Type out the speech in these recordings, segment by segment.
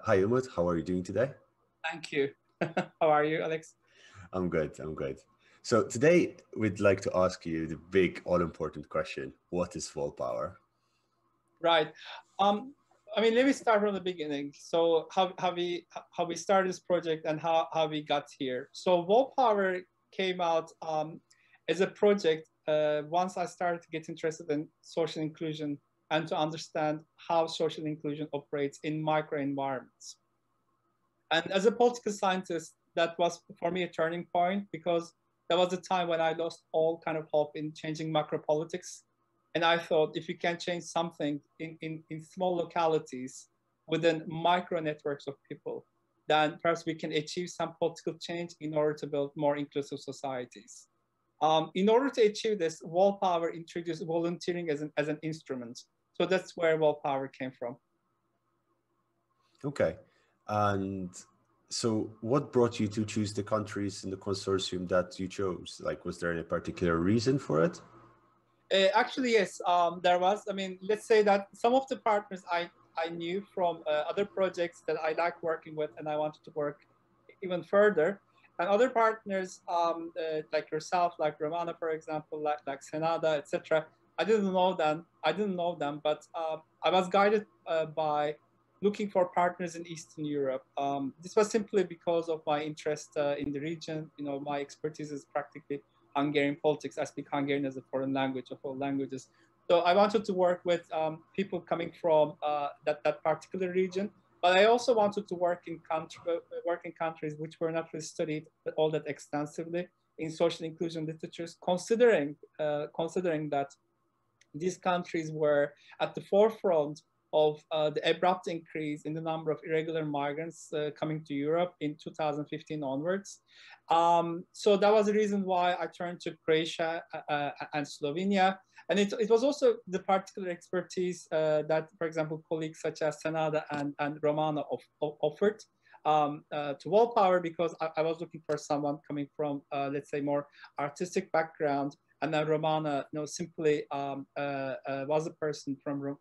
Hi, Umut. How are you doing today? Thank you. How are you, Alex? I'm good. I'm good. So today we'd like to ask you the big, all-important question: what is Volpower? Right. Um, Let me start from the beginning. So how we started this project and how we got here. So Volpower came out as a project once I started to get interested in social inclusion and to understand how social inclusion operates in micro environments. And as a political scientist, that was for me a turning point because that was the time when I lost all kind of hope in changing macro politics. And I thought if you can change something in small localities within micro networks of people, then perhaps we can achieve some political change in order to build more inclusive societies. In order to achieve this, Volpower introduced volunteering as an instrument. So that's where Volpower came from. Okay. And so what brought you to choose the countries in the consortium that you chose? Like, was there any particular reason for it? Actually, yes, there was. Let's say that some of the partners I knew from other projects that I like working with and I wanted to work even further. And other partners like yourself, like Romana, for example, like Senada, etc. I didn't know them. But I was guided by looking for partners in Eastern Europe. This was simply because of my interest in the region. You know, my expertise is practically Hungarian politics. I speak Hungarian as a foreign language of all languages. So I wanted to work with people coming from that particular region. But I also wanted to work in countries which were not really studied all that extensively in social inclusion literatures, considering that these countries were at the forefront of the abrupt increase in the number of irregular migrants coming to Europe in 2015 onwards. So that was the reason why I turned to Croatia and Slovenia. And it was also the particular expertise that, for example, colleagues such as Senada and Romana offered to Volpower, because I was looking for someone coming from, let's say, more artistic background. And then Romana, simply was a person from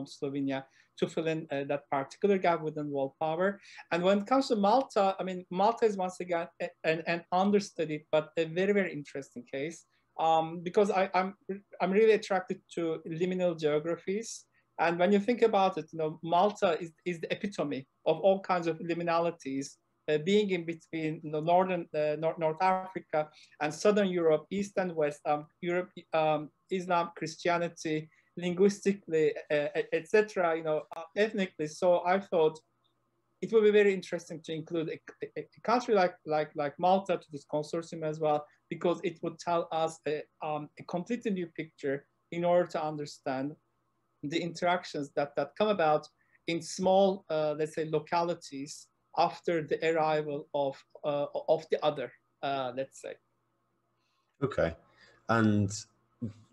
Slovenia to fill in that particular gap within Volpower. And when it comes to Malta, Malta is once again an understudied but a very, very interesting case because I'm really attracted to liminal geographies. And when you think about it, Malta is the epitome of all kinds of liminalities, being in between North Africa and Southern Europe, East and West, Europe, Islam, Christianity, linguistically, etc., ethnically. So I thought it would be very interesting to include a country like Malta to this consortium as well, because it would tell us a completely new picture in order to understand the interactions that come about in small, let's say, localities after the arrival of the other, let's say. Okay. And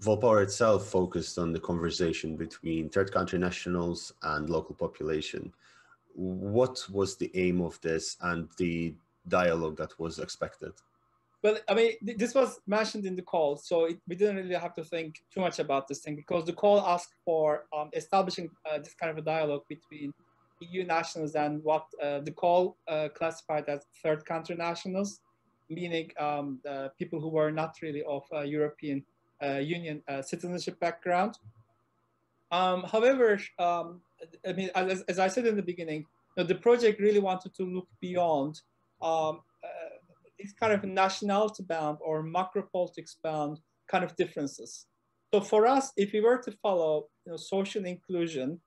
Volpower itself focused on the conversation between third country nationals and local population. What was the aim of this and the dialogue that was expected? Well, this was mentioned in the call, so we didn't really have to think too much about this thing, because the call asked for establishing this kind of a dialogue between EU nationals and what the call classified as third country nationals, meaning people who were not really of European Union citizenship background. However, as I said in the beginning, the project really wanted to look beyond these kind of nationality bound or macro politics bound kind of differences. So for us, if we were to follow social inclusion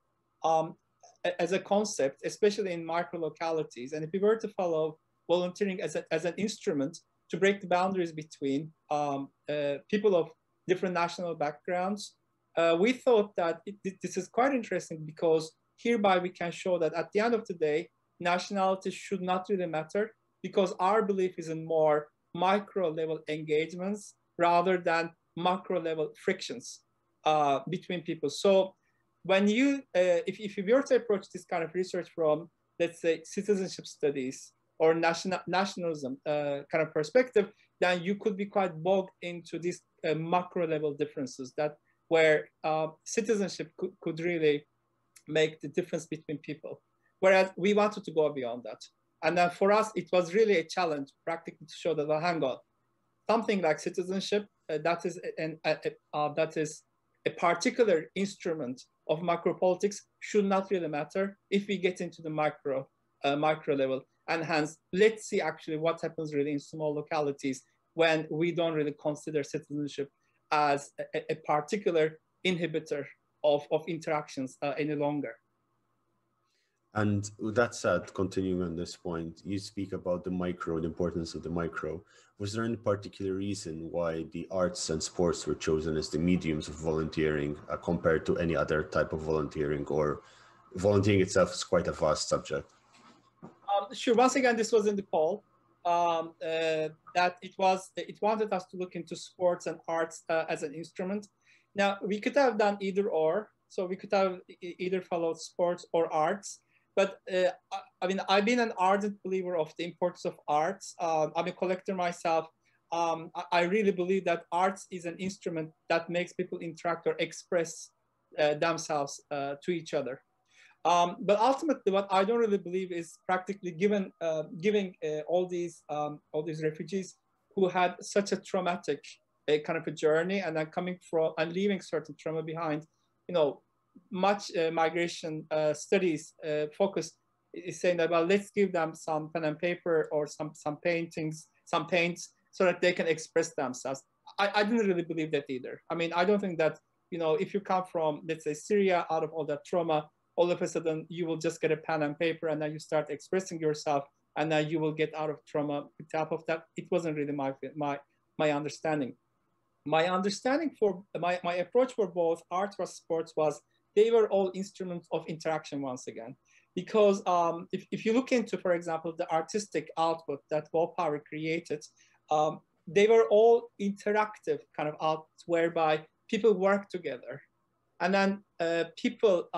as a concept, especially in micro localities, and if we were to follow volunteering as an instrument to break the boundaries between people of different national backgrounds, we thought that this is quite interesting, because hereby we can show that at the end of the day, nationality should not really matter, because our belief is in more micro level engagements rather than macro level frictions between people. So when if you were to approach this kind of research from, let's say, citizenship studies or nationalism kind of perspective, then you could be quite bogged into these macro level differences where citizenship could really make the difference between people. Whereas we wanted to go beyond that. And then for us, it was really a challenge practically to show that, well, hang on, something like citizenship, that is a particular instrument of macro politics should not really matter if we get into the micro level. And hence, let's see actually what happens really in small localities when we don't really consider citizenship as a particular inhibitor of interactions any longer. And with that said, continuing on this point, you speak about the micro, the importance of the micro. Was there any particular reason why the arts and sports were chosen as the mediums of volunteering compared to any other type of volunteering, or volunteering itself is quite a vast subject? Sure. Once again, this was in the call that it wanted us to look into sports and arts as an instrument. Now, we could have done either or. So we could have either followed sports or arts. But I mean, I've been an ardent believer of the importance of arts. I'm a collector myself. I really believe that arts is an instrument that makes people interact or express themselves to each other. But ultimately, what I don't really believe is practically giving all these refugees who had such a traumatic kind of a journey, and then coming from and leaving certain trauma behind, you know, much migration studies focus is saying that, well, let's give them some pen and paper or some paintings, some paints, so that they can express themselves. I didn't really believe that either. I mean, I don't think that, you know, if you come from, let's say, Syria, out of all that trauma, all of a sudden you will just get a pen and paper and then you start expressing yourself and then you will get out of trauma with the help of that. It wasn't really my understanding. My understanding for my approach for both art or sports was they were all instruments of interaction once again. Because if you look into, for example, the artistic output that Volpower created, they were all interactive kind of outputs whereby people work together. And then people,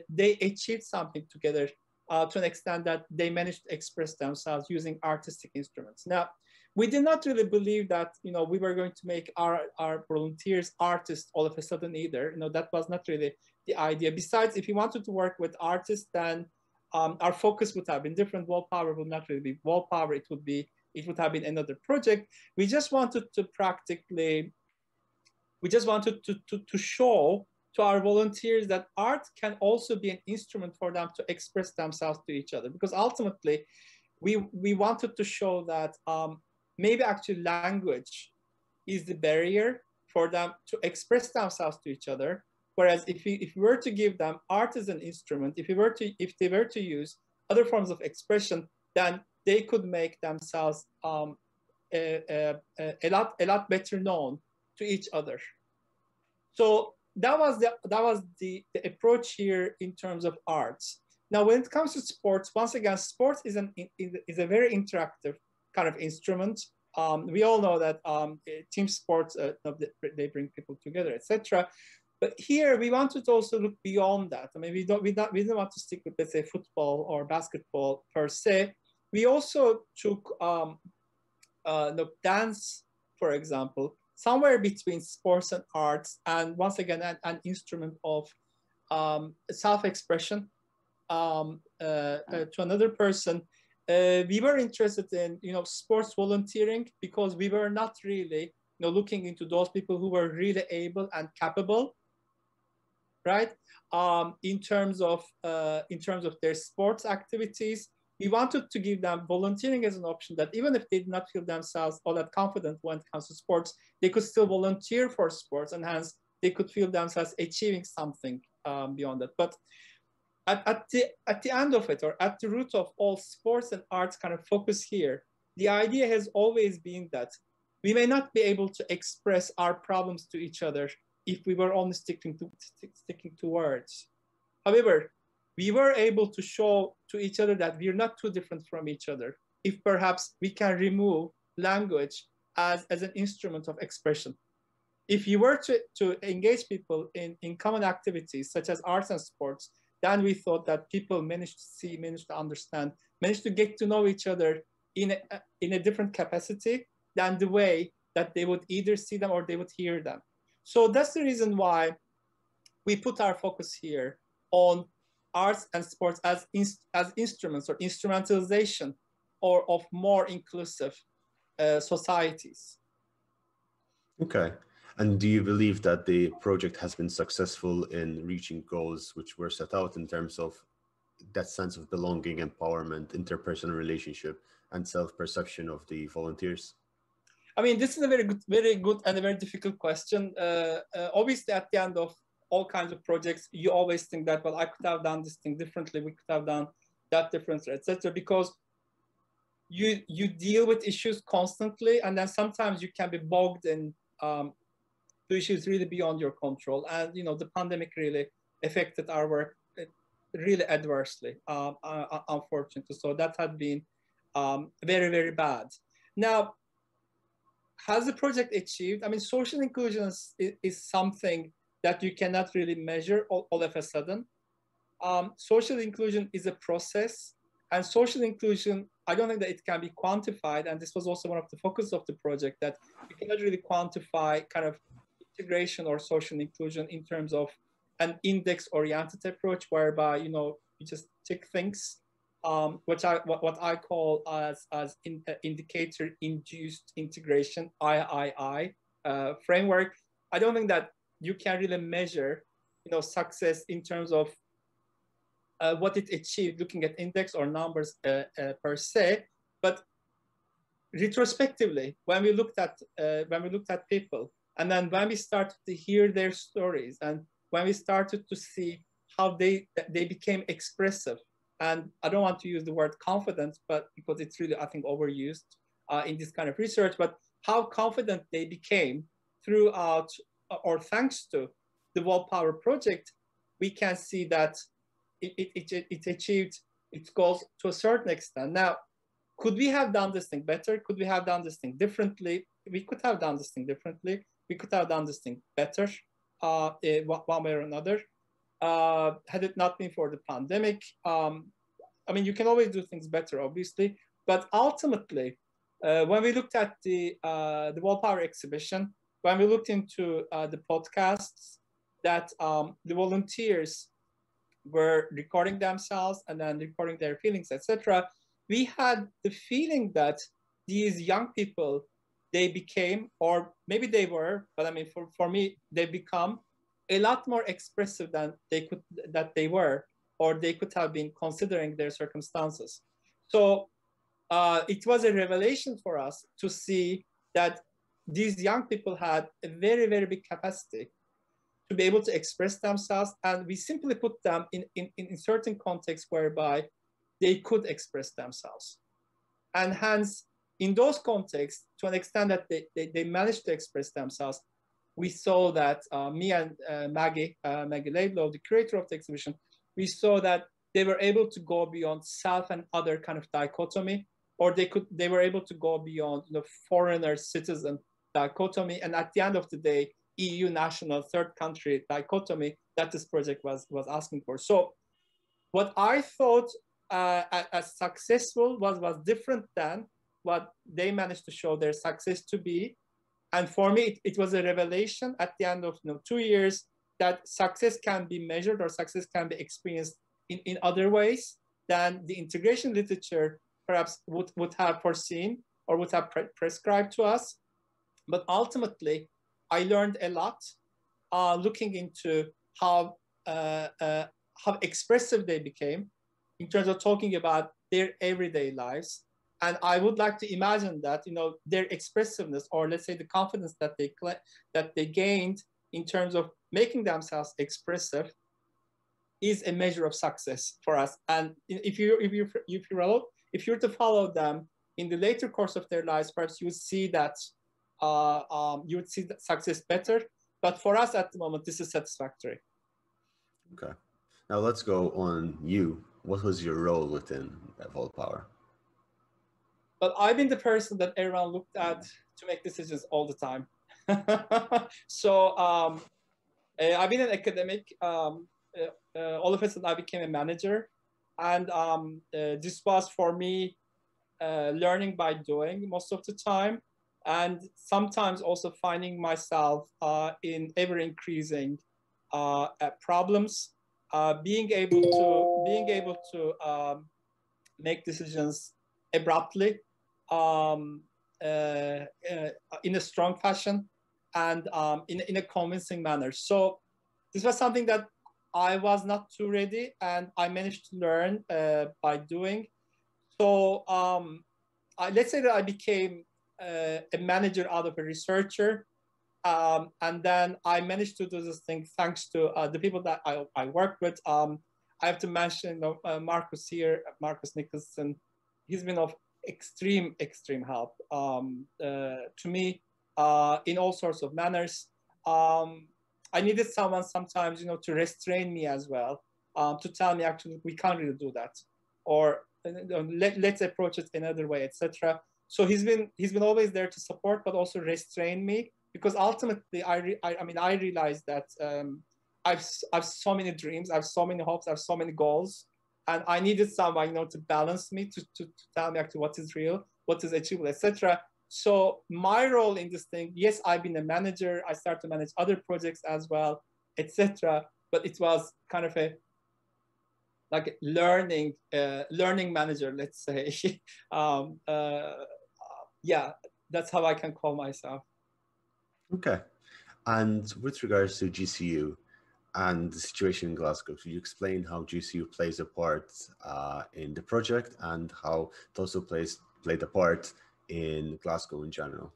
they achieved something together to an extent that they managed to express themselves using artistic instruments. Now, we did not really believe that, you know, we were going to make our volunteers artists all of a sudden either. You know, that was not really the idea. Besides, if you wanted to work with artists, then our focus would have been different. Volpower would not really be Volpower. It would have been another project. We just wanted to practically, we just wanted to show to our volunteers that art can also be an instrument for them to express themselves to each other. Because ultimately, we wanted to show that maybe actually language is the barrier for them to express themselves to each other. Whereas if we were to give them art as an instrument, if they were to use other forms of expression, then they could make themselves a lot better known to each other. So that was the approach here in terms of arts. Now, when it comes to sports, once again, sports is a very interactive kind of instrument. We all know that team sports, they bring people together, etc. But here we wanted to also look beyond that. I mean, we didn't want to stick with, let's say, football or basketball per se. We also took dance, for example, somewhere between sports and arts, and once again, an instrument of self-expression to another person. We were interested in, you know, sports volunteering because we were not really, you know, looking into those people who were really able and capable, right? In terms of their sports activities. We wanted to give them volunteering as an option, that even if they did not feel themselves all that confident when it comes to sports, they could still volunteer for sports, and hence they could feel themselves achieving something beyond that. But at the end of it, or at the root of all sports and arts kind of focus here, the idea has always been that we may not be able to express our problems to each other if we were only sticking to words. However, we were able to show to each other that we're not too different from each other if perhaps we can remove language as an instrument of expression. If you were to engage people in common activities such as arts and sports, then we thought that people managed to see, managed to understand, managed to get to know each other in a different capacity than the way that they would either see them or they would hear them. So that's the reason why we put our focus here on arts and sports as instruments or instrumentalization or of more inclusive societies. Okay. And do you believe that the project has been successful in reaching goals which were set out in terms of that sense of belonging, empowerment, interpersonal relationship, and self-perception of the volunteers? I mean, this is a very good and a very difficult question. Obviously, at the end of all kinds of projects, you always think that, well, I could have done this thing differently, we could have done that differently, etc. Because you deal with issues constantly, and then sometimes you can be bogged in issues really beyond your control. And the pandemic really affected our work really adversely, unfortunately. So that had been very, very bad. Now, has the project achieved? I mean, social inclusion is something that you cannot really measure all of a sudden. Social inclusion is a process, and social inclusion, I don't think that it can be quantified. And this was also one of the focus of the project, that you cannot really quantify kind of integration or social inclusion in terms of an index-oriented approach, whereby you just tick things, what I call as indicator-induced integration (III) framework. I don't think that you can really measure success in terms of what it achieved looking at index or numbers per se, but retrospectively, when we looked at people, and then when we started to hear their stories, and when we started to see how they became expressive, and I don't want to use the word confident, but because it's really, I think, overused in this kind of research, but how confident they became throughout or thanks to the Volpower project, we can see that it achieved its goals to a certain extent. Now, could we have done this thing better? Could we have done this thing differently? We could have done this thing differently. We could have done this thing better, one way or another. Had it not been for the pandemic, I mean, you can always do things better, obviously, but ultimately, when we looked at the Volpower exhibition, when we looked into the podcasts that the volunteers were recording themselves and then recording their feelings, etc., we had the feeling that these young people, they became, or maybe they were, but I mean, for me, they become a lot more expressive than they were, or they could have been considering their circumstances. So it was a revelation for us to see that these young people had a very, very big capacity to be able to express themselves, and we simply put them in certain contexts whereby they could express themselves. And hence, in those contexts, to an extent that they managed to express themselves, we saw that me and Maggie Laidlaw, the curator of the exhibition, we saw that they were able to go beyond self and other kind of dichotomy, or they were able to go beyond foreigner citizen dichotomy, and at the end of the day, EU national third country dichotomy that this project was asking for. So what I thought as successful was different than what they managed to show their success to be. And for me, it was a revelation at the end of 2 years that success can be measured or success can be experienced in other ways than the integration literature perhaps would have foreseen or would have prescribed to us. But ultimately, I learned a lot looking into how expressive they became in terms of talking about their everyday lives. And I would like to imagine that their expressiveness, or let's say the confidence that they gained in terms of making themselves expressive, is a measure of success for us. And if you were to follow them in the later course of their lives, perhaps you would see that success better. But for us at the moment, this is satisfactory. Okay. Now let's go on you. What was your role within Volpower? But I've been the person that everyone looked at to make decisions all the time. So I've been an academic. All of a sudden, I became a manager. And this was for me learning by doing most of the time. And sometimes also finding myself in ever-increasing problems, being able to being able to make decisions abruptly, in a strong fashion, and in a convincing manner. So this was something that I was not too ready, and I managed to learn by doing. So let's say that I became a manager out of a researcher. And then I managed to do this thing thanks to the people that I worked with. I have to mention Marcus here, Marcus Nicholson. He's been of extreme help to me in all sorts of manners. I needed someone sometimes, to restrain me as well, to tell me actually we can't really do that, or let's approach it another way, etc. So he's been always there to support, but also restrain me, because ultimately I realized that I've so many dreams, I have so many hopes, I have so many goals, and I needed someone to balance me, to tell me actually what is real, what is achievable, etc. So my role in this thing, yes, I've been a manager, I started to manage other projects as well, etc. But it was kind of a learning manager, let's say. Yeah, that's how I can call myself. Okay. And with regards to GCU and the situation in Glasgow, could you explain how GCU plays a part in the project, and how it also played a part in Glasgow in general?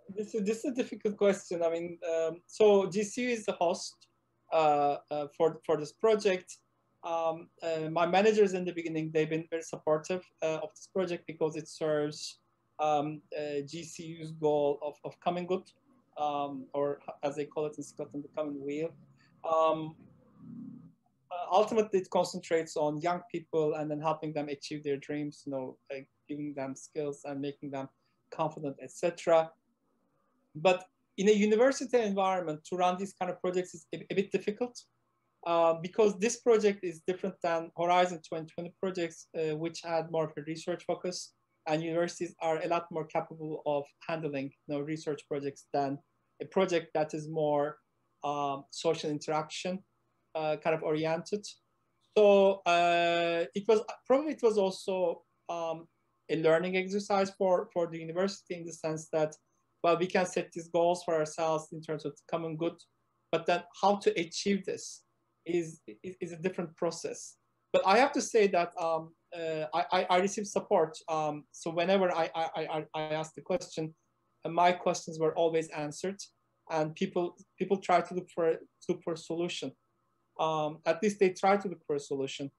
This is a difficult question. I mean, so GCU is the host for this project. My managers in the beginning, they've been very supportive of this project, because it serves GCU's goal of common good, or as they call it in Scotland, the common weal. Ultimately, it concentrates on young people and then helping them achieve their dreams, giving them skills and making them confident, etc. But in a university environment, to run these kind of projects is a bit difficult, because this project is different than Horizon 2020 projects, which had more of a research focus, and universities are a lot more capable of handling research projects than a project that is more social interaction kind of oriented. So it was also a learning exercise for the university, in the sense that, well, we can set these goals for ourselves in terms of common good, but then how to achieve this is a different process. But I have to say that I received support. So whenever I asked the question, my questions were always answered, and people try to look for a solution. At least they try to look for a solution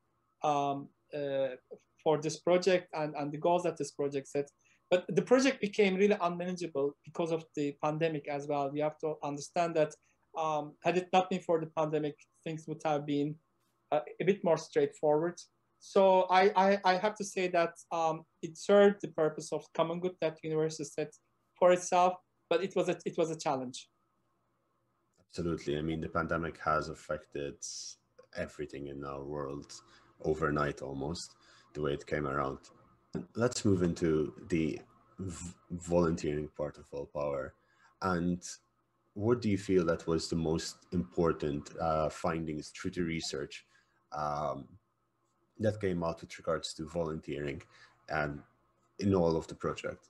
for this project and the goals that this project set. But the project became really unmanageable because of the pandemic as well. We have to understand that had it not been for the pandemic, things would have been a bit more straightforward. So I have to say that it served the purpose of common good that the university set for itself, but it was a challenge. Absolutely. I mean, the pandemic has affected everything in our world overnight, almost, the way it came around. Let's move into the volunteering part of Volpower. And what do you feel that was the most important findings through the research that came out with regards to volunteering and in all of the project?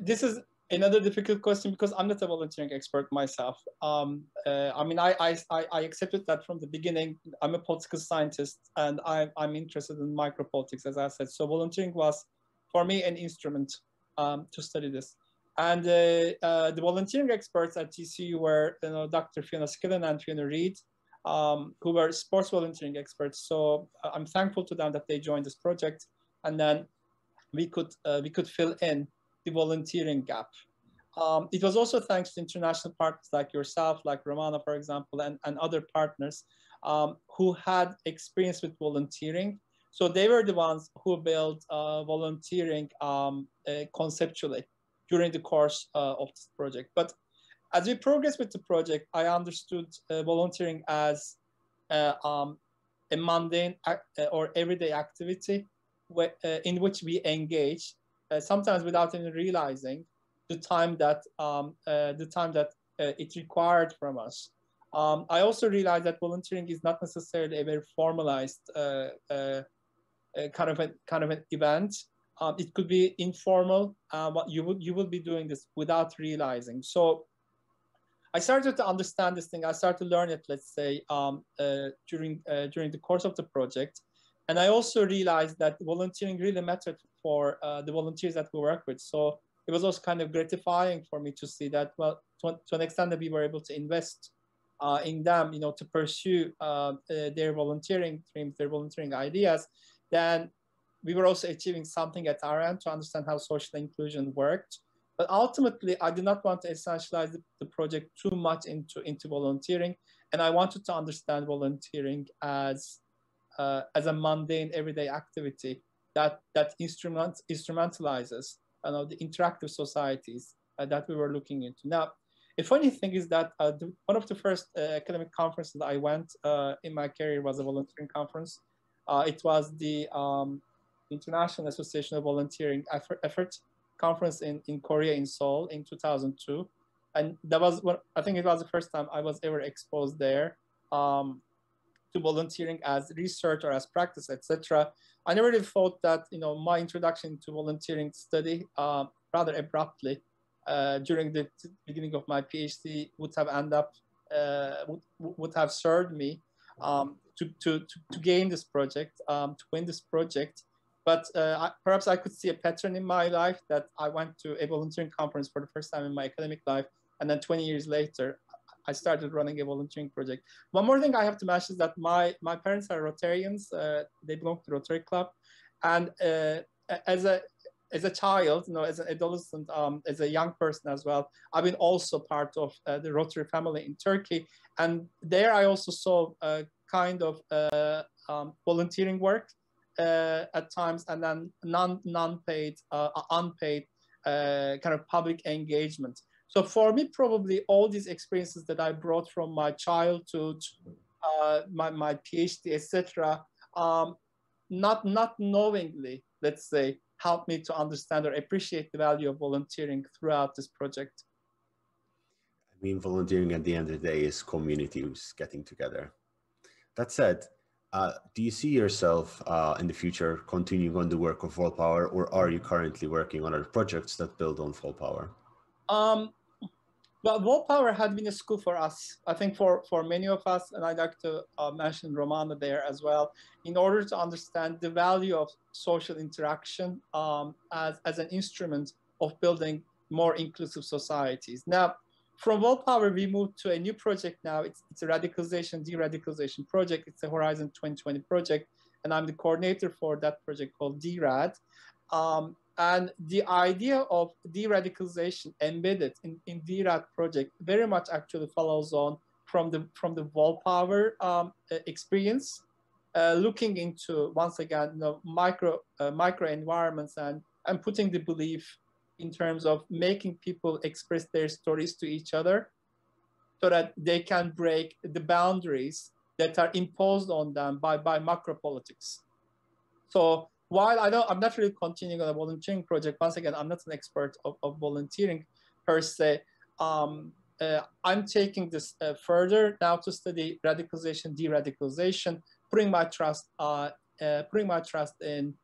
This is another difficult question, because I'm not a volunteering expert myself. I mean, I accepted that from the beginning. I'm a political scientist, and I'm interested in micropolitics, as I said. So volunteering was, for me, an instrument to study this. And the volunteering experts at GCU were, Dr. Fiona Skillen and Fiona Reid, who were sports volunteering experts. So I'm thankful to them that they joined this project, and then we could fill in the volunteering gap. It was also thanks to international partners like yourself, like Romana, for example, and other partners who had experience with volunteering. So they were the ones who built volunteering conceptually during the course of this project. But as we progressed with the project, I understood volunteering as a mundane or everyday activity in which we engage, sometimes without even realizing the time that it required from us. I also realized that volunteering is not necessarily a very formalized kind of an event. It could be informal, but you will be doing this without realizing. So I started to understand this thing. I started to learn it, let's say, during the course of the project. And I also realized that volunteering really mattered for the volunteers that we work with. So it was also kind of gratifying for me to see that, well, to an extent that we were able to invest in them, you know, to pursue their volunteering dreams, their volunteering ideas, then we were also achieving something at our end to understand how social inclusion worked. But ultimately, I did not want to essentialize the project too much into volunteering, and I wanted to understand volunteering as a mundane everyday activity that instrumentalizes, you know, the interactive societies that we were looking into. Now, a funny thing is that one of the first academic conferences I went in my career was a volunteering conference. It was the International Association of Volunteering Effort Conference in Korea, in Seoul, in 2002. And that was I think it was the first time I was ever exposed there to volunteering as research or as practice, etc. I never really thought that, you know, my introduction to volunteering study rather abruptly during the beginning of my PhD would have ended up would have served me to gain this project, to win this project. But perhaps I could see a pattern in my life that I went to a volunteering conference for the first time in my academic life, and then 20 years later, I started running a volunteering project. One more thing I have to mention is that my parents are Rotarians. They belong to the Rotary Club, and as a child, you know, as an adolescent, as a young person as well, I've been also part of the Rotary family in Turkey, and there I also saw kind of volunteering work at times, and then non-paid, unpaid kind of public engagement. So for me, probably all these experiences that I brought from my childhood, my PhD, etc., not knowingly, let's say, helped me to understand or appreciate the value of volunteering throughout this project. I mean, volunteering at the end of the day is communities getting together. That said, do you see yourself in the future continuing on the work of Volpower, or are you currently working on other projects that build on Volpower? Well, Volpower had been a school for us, I think for many of us, and I'd like to mention Romana there as well, in order to understand the value of social interaction as an instrument of building more inclusive societies. Now, from Volpower, we moved to a new project now. It's a radicalization, de-radicalization project. It's a Horizon 2020 project, and I'm the coordinator for that project called DRAD. And the idea of de-radicalization embedded in DRAD project very much actually follows on from the Volpower experience, looking into, once again, you know, micro environments and putting the belief in terms of making people express their stories to each other so that they can break the boundaries that are imposed on them by macro politics. So while I'm not really continuing on a volunteering project, once again, I'm not an expert of volunteering per se. I'm taking this further now to study radicalization, de-radicalization, putting my trust in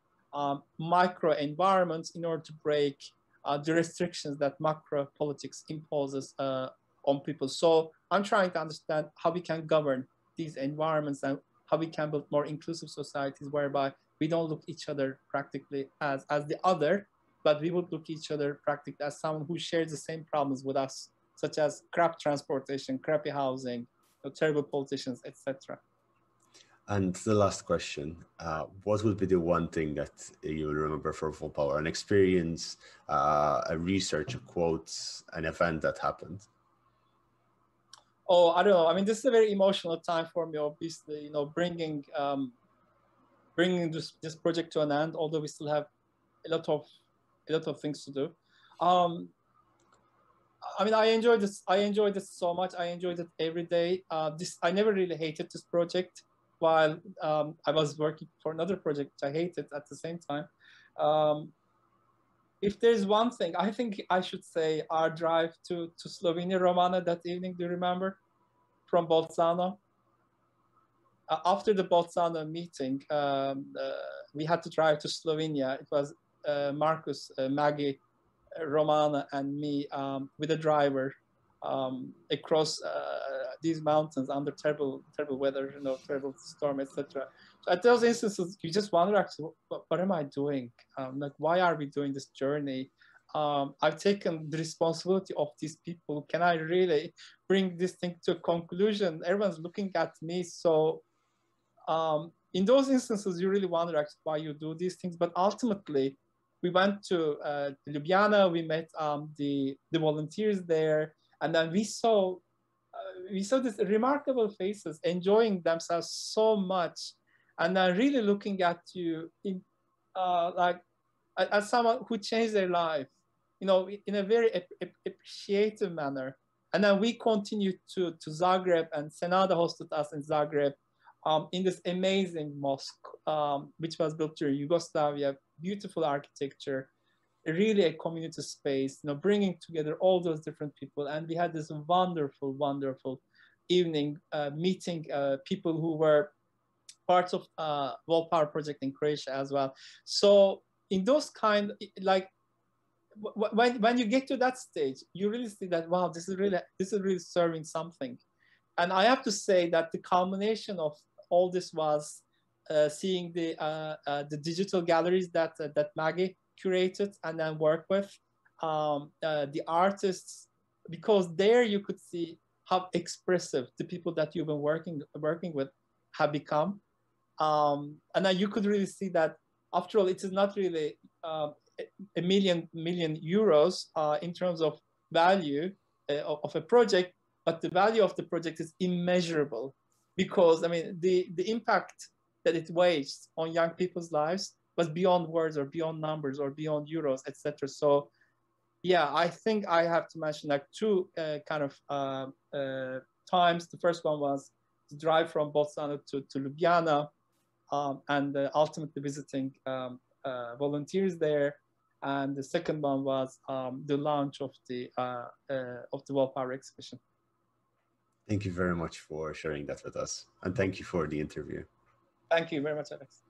micro environments in order to break the restrictions that macro politics imposes on people. So I'm trying to understand how we can govern these environments and how we can build more inclusive societies whereby we don't look each other practically as the other, but we would look each other practically as someone who shares the same problems with us, such as crap transportation, crappy housing, you know, terrible politicians, etc. And the last question, what would be the one thing that you will remember for Volpower? An experience, a research, a quote, an event that happened? Oh, I don't know. I mean, this is a very emotional time for me, obviously, you know, bringing this project to an end, although we still have a lot of things to do. I mean, I enjoyed this so much. I enjoyed it every day. I never really hated this project, while I was working for another project which I hated at the same time. If there's one thing, I think I should say our drive to Slovenia, Romana, that evening. Do you remember? from Bolzano. After the Bolzano meeting, we had to drive to Slovenia. It was Marcus, Maggie, Romana, and me with a driver across these mountains under terrible weather, you know, terrible storm, etc. So at those instances, you just wonder, actually, what am I doing? Like, why are we doing this journey? I've taken the responsibility of these people. Can I really bring this thing to a conclusion? Everyone's looking at me. So in those instances, you really wonder actually why you do these things. But ultimately, we went to Ljubljana. We met the volunteers there, and then we saw these remarkable faces enjoying themselves so much, and then really looking at you in like as someone who changed their life, you know, in a very appreciative manner. And then we continued to Zagreb, and Senada hosted us in Zagreb in this amazing mosque, which was built during Yugoslavia, beautiful architecture, really a community space, you know, bringing together all those different people. And we had this wonderful, wonderful evening meeting people who were parts of Volpower project in Croatia as well. So in those kind, like when you get to that stage, you really see that, wow, this is really serving something. And I have to say that the culmination of all this was seeing the digital galleries that Maggie curated and then worked with, the artists, because there you could see how expressive the people that you've been working with have become. And then you could really see that, after all, it is not really a million euros in terms of value of a project, but the value of the project is immeasurable, because I mean the impact that it waged on young people's lives was beyond words, or beyond numbers, or beyond euros, etc. So yeah, I think I have to mention like two kind of times. The first one was the drive from Bolzano to Ljubljana, and ultimately visiting volunteers there. And the second one was the launch of the Volpower exhibition. Thank you very much for sharing that with us, and thank you for the interview. Thank you very much, Alex.